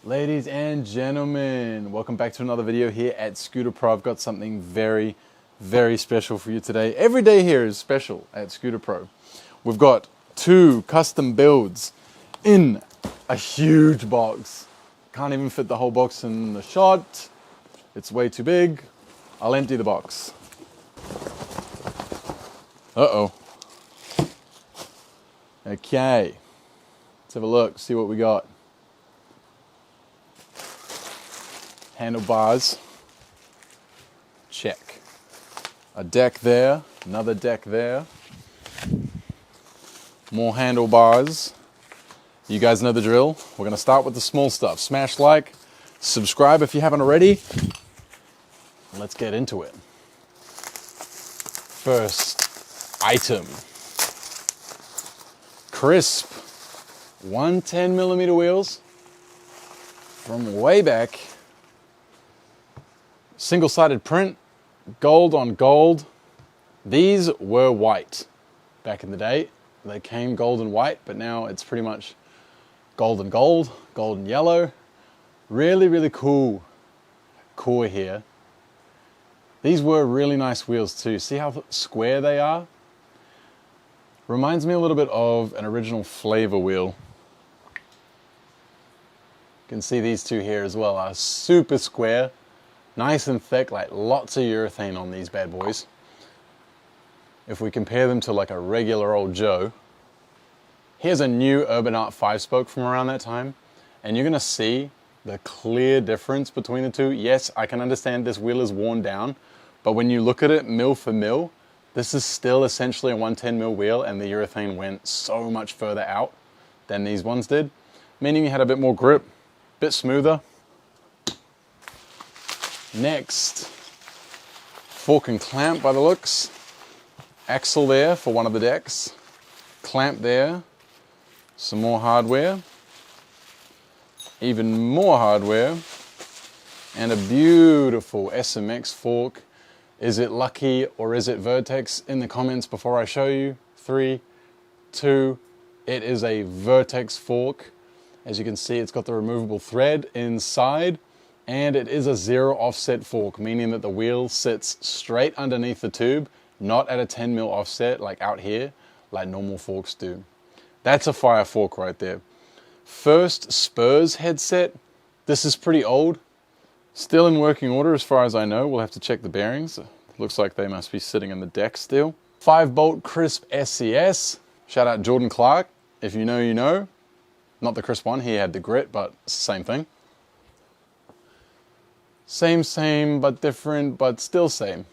Ladies and gentlemen, welcome back to another video here at ScooterPro. I've got something very, very special for you today. Every day here is special at ScooterPro. We've got two custom builds in a huge box. Can't even fit the whole box in the shot. It's way too big. I'll empty the box. Uh-oh. Okay. Let's have a look, see what we got. Handlebars, check. A deck there, another deck there. More handlebars. You guys know the drill. We're gonna start with the small stuff. Smash like, subscribe if you haven't already. Let's get into it. First item. Crisp 110mm wheels from way back. Single-sided print, gold on gold. These were white back in the day. They came gold and white, but now it's pretty much gold and gold, gold and yellow. Really, really cool core here. These were really nice wheels too. See how square they are? Reminds me a little bit of an original Flavor wheel. You can see these two here as well are super square. Nice and thick, like lots of urethane on these bad boys. If we compare them to like a regular old Joe, here's a new Urban Art 5-spoke from around that time, and you're gonna see the clear difference between the two. Yes, I can understand this wheel is worn down, but when you look at it mil for mil, this is still essentially a 110mm wheel, and the urethane went so much further out than these ones did, meaning you had a bit more grip, a bit smoother. Next, fork and clamp by the looks. Axle there for one of the decks. Clamp there. Some more hardware. Even more hardware. And a beautiful SMX fork. Is it lucky or is it Vertex? In the comments before I show you. 3, 2, it is a Vertex fork. As you can see, it's got the removable thread inside. And it is a zero offset fork, meaning that the wheel sits straight underneath the tube, not at a 10mm offset like out here, like normal forks do. That's a fire fork right there. First Spurs headset. This is pretty old. Still in working order as far as I know. We'll have to check the bearings. Looks like they must be sitting in the deck still. 5-bolt crisp SCS. Shout out Jordan Clark. If you know, you know. Not the crisp one, he had the grit, but it's the same thing. Same, but different, but still same.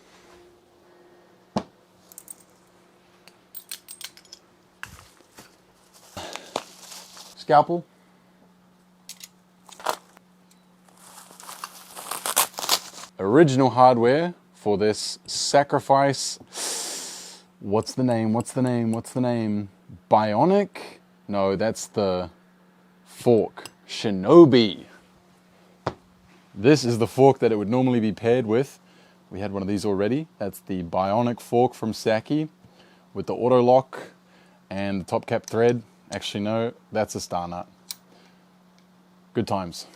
Scalpel. Original hardware for this Sacrifice. What's the name? Bionic? No, that's the fork. Shinobi. This is the fork that it would normally be paired with. We had one of these already. That's the Bionic fork from Saki with the auto lock and the top cap thread. Actually, no, that's a star nut. Good times.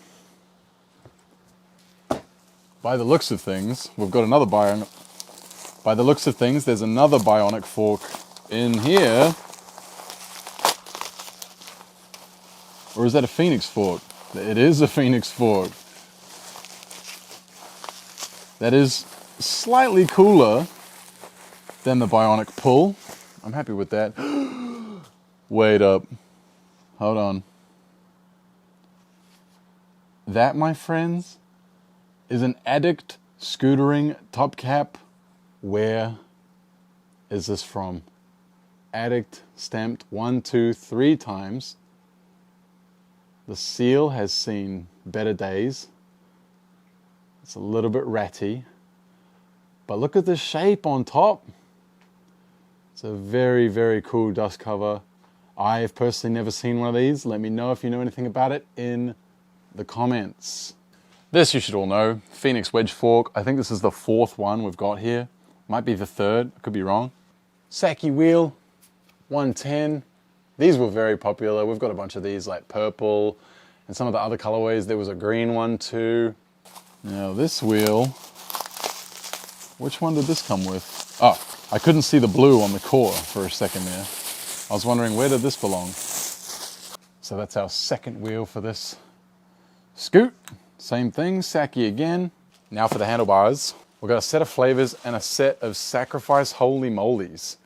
By the looks of things, we've got another Bionic. By the looks of things, there's another Bionic fork in here. Or is that a Phoenix fork? It is a Phoenix fork. That is slightly cooler than the Bionic pull. I'm happy with that. Wait up. Hold on. That, my friends, is an Addict Scootering top cap. Where is this from? Addict stamped 1, 2, 3 times. The seal has seen better days. It's a little bit ratty, but look at the shape on top. It's a very, very cool dust cover. I've personally never seen one of these. Let me know if you know anything about it in the comments. This you should all know, Phoenix wedge fork. I think this is the 4th one we've got here. Might be the 3rd, could be wrong. Saki wheel, 110. These were very popular. We've got a bunch of these like purple And some of the other colorways, there was a green one too. Now this wheel, which one did this come with? Oh, I couldn't see the blue on the core for a second there. I was wondering, where did this belong? So that's our second wheel for this Scoot. Same thing, Saki again. Now for the handlebars. We've got a set of flavors and a set of sacrifice holy molies.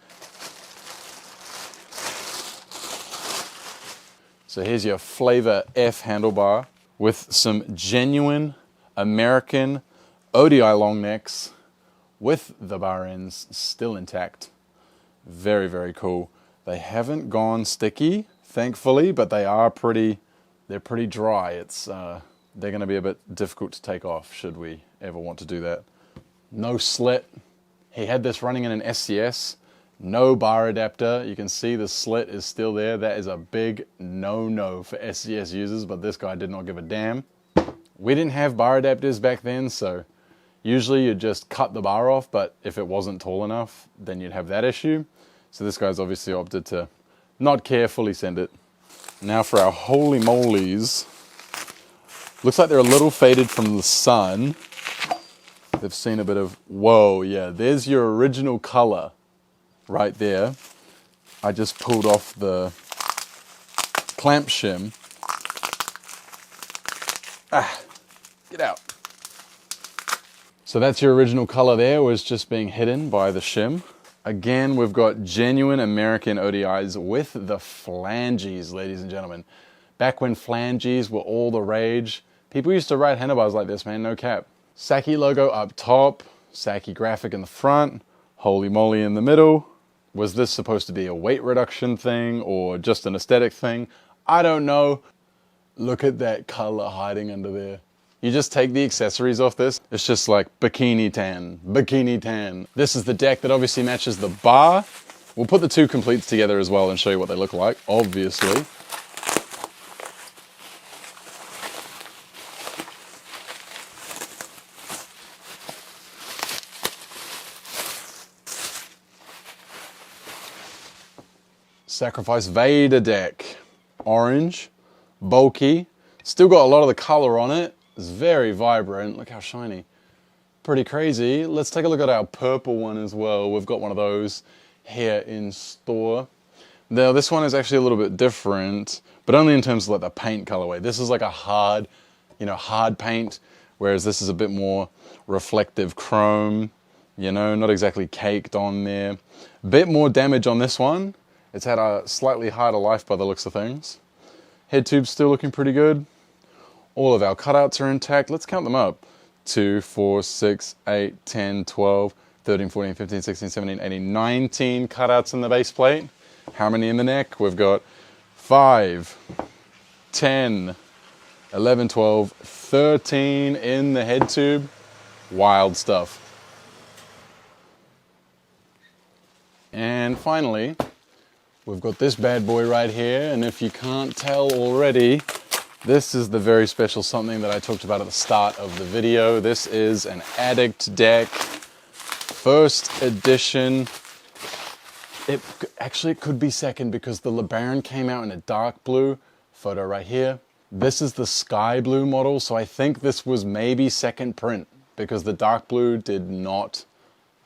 So here's your flavor F handlebar with some genuine American ODI long necks with the bar ends still intact. Very, very cool. They haven't gone sticky, thankfully, but they are they're pretty dry. They're going to be a bit difficult to take off should we ever want to do that. No slit. He had this running in an SCS. No bar adapter. You can see the slit is still there. That is a big no-no for SCS users, but this guy did not give a damn. We didn't have bar adapters back then, so usually you'd just cut the bar off, but if it wasn't tall enough, then you'd have that issue. So this guy's obviously opted to not carefully send it. Now for our holy molies. Looks like they're a little faded from the sun. They've seen a bit of, whoa, yeah, there's your original color right there. I just pulled off the clamp shim. Get out. So that's your original color there, was just being hidden by the shim. Again, we've got genuine American ODIs with the flanges, ladies and gentlemen. Back when flanges were all the rage, people used to ride handlebars like this, man, no cap. Saki logo up top, Saki graphic in the front, holy moly in the middle. Was this supposed to be a weight reduction thing or just an aesthetic thing? I don't know. Look at that color hiding under there. You just take the accessories off this, it's just like bikini tan, bikini tan. This is the deck that obviously matches the bar. We'll put the two completes together as well and show you what they look like, obviously. Sacrifice Vader deck. Orange, bulky, still got a lot of the color on it. It's very vibrant. Look how shiny. Pretty crazy. Let's take a look at our purple one as well. We've got one of those here in store. Now this one is actually a little bit different, but only in terms of like the paint colorway. This is like a hard, hard paint, whereas this is a bit more reflective chrome, not exactly caked on there. Bit more damage on this one. It's had a slightly harder life by the looks of things. Head tube's still looking pretty good. All of our cutouts are intact. Let's count them up. 2, 4, 6, 8, 10, 12, 13, 14, 15, 16, 17, 18, 19 cutouts in the base plate. How many in the neck? We've got 5, 10, 11, 12, 13 in the head tube. Wild stuff. And finally, we've got this bad boy right here, and if you can't tell already, this is the very special something that I talked about at the start of the video. This is an Addict deck, first edition. It could be second because the LeBaron came out in a dark blue, photo right here. This is the sky blue model, so I think this was maybe second print because the dark blue did not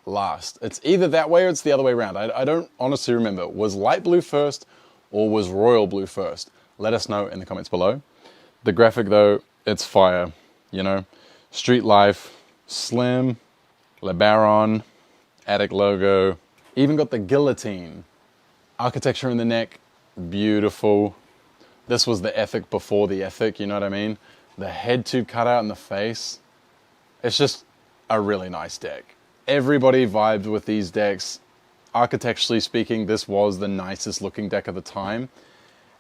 last. It's either that way or it's the other way around. I don't honestly remember. Was light blue first or was royal blue first? Let us know in the comments below. The graphic though, it's fire, Street Life, slim, LeBaron, Addict logo, even got the guillotine. Architecture in the neck, beautiful. This was the ethic before the ethic, you know what I mean? The head tube cutout in the face. It's just a really nice deck. Everybody vibed with these decks. Architecturally speaking, this was the nicest looking deck of the time.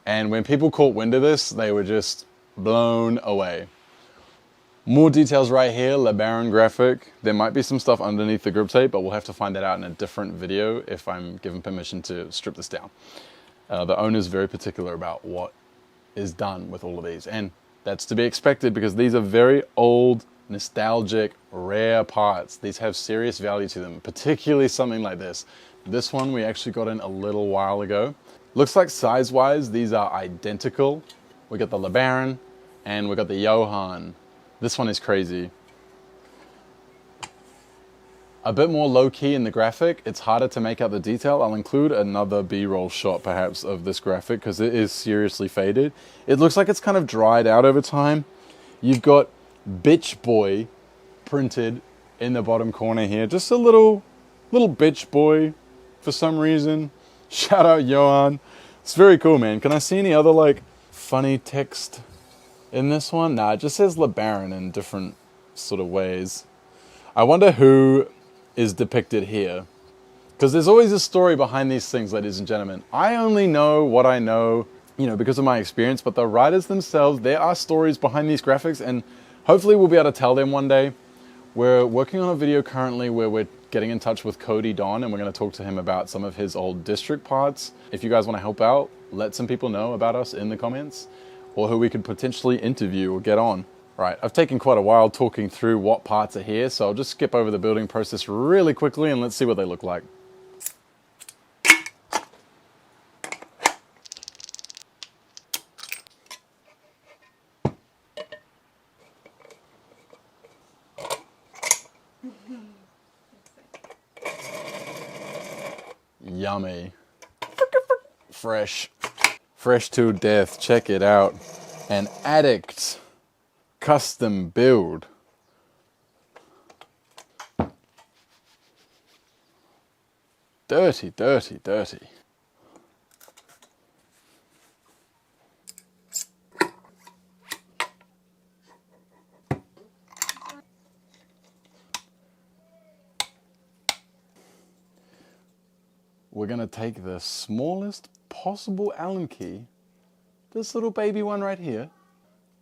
And when people caught wind of this, they were just blown away. More details right here, LeBaron graphic. There might be some stuff underneath the grip tape, but we'll have to find that out in a different video if I'm given permission to strip this down. The owner's very particular about what is done with all of these. And that's to be expected because these are very old, nostalgic, rare parts. These have serious value to them, particularly something like this. This one we actually got in a little while ago. Looks like size-wise, these are identical. We got the LeBaron, And we got the Johan. This one is crazy. A bit more low-key in the graphic. It's harder to make out the detail. I'll include another B-roll shot perhaps of this graphic because it is seriously faded. It looks like it's kind of dried out over time. You've got Bitch Boy printed in the bottom corner here. Just a little bitch boy for some reason. Shout out Johan. It's very cool, man. Can I see any other like funny text in this one? Nah, it just says LeBaron in different sort of ways. I wonder who is depicted here. Because there's always a story behind these things, ladies and gentlemen. I only know what I know, you know, because of my experience, but the writers themselves, there are stories behind these graphics, and hopefully we'll be able to tell them one day. We're working on a video currently where we're getting in touch with Cody Don, and we're going to talk to him about some of his old district parts. If you guys want to help out, let some people know about us in the comments, or who we could potentially interview or get on. Right, I've taken quite a while talking through what parts are here, so I'll just skip over the building process really quickly and let's see what they look like. Yummy. Fresh. Fresh to death, check it out. An Addict custom build. Dirty, dirty, dirty. We're gonna take the smallest possible Allen key, this little baby one right here,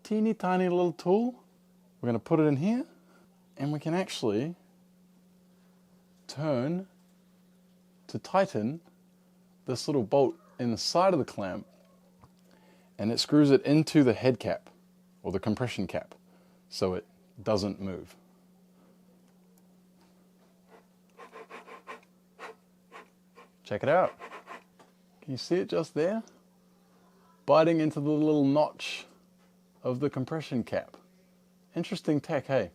teeny tiny little tool. We're going to put it in here, and we can actually turn to tighten this little bolt in the side of the clamp, and it screws it into the head cap or the compression cap so it doesn't move. Check it out. Can you see it just there? Biting into the little notch of the compression cap. Interesting tech, hey?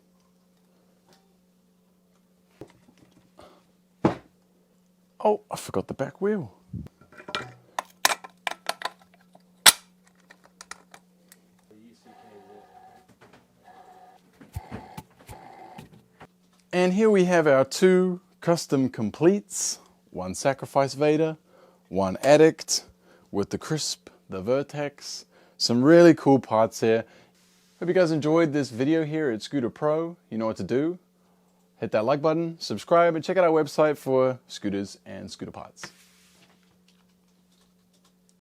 Oh, I forgot the back wheel. And here we have our two custom completes. One Sacrifice Vader, one Addict with the crisp, the vertex. Some really cool parts here. Hope you guys enjoyed this video here at Scooter Pro. You know what to do. Hit that like button, subscribe, and check out our website for scooters and scooter parts.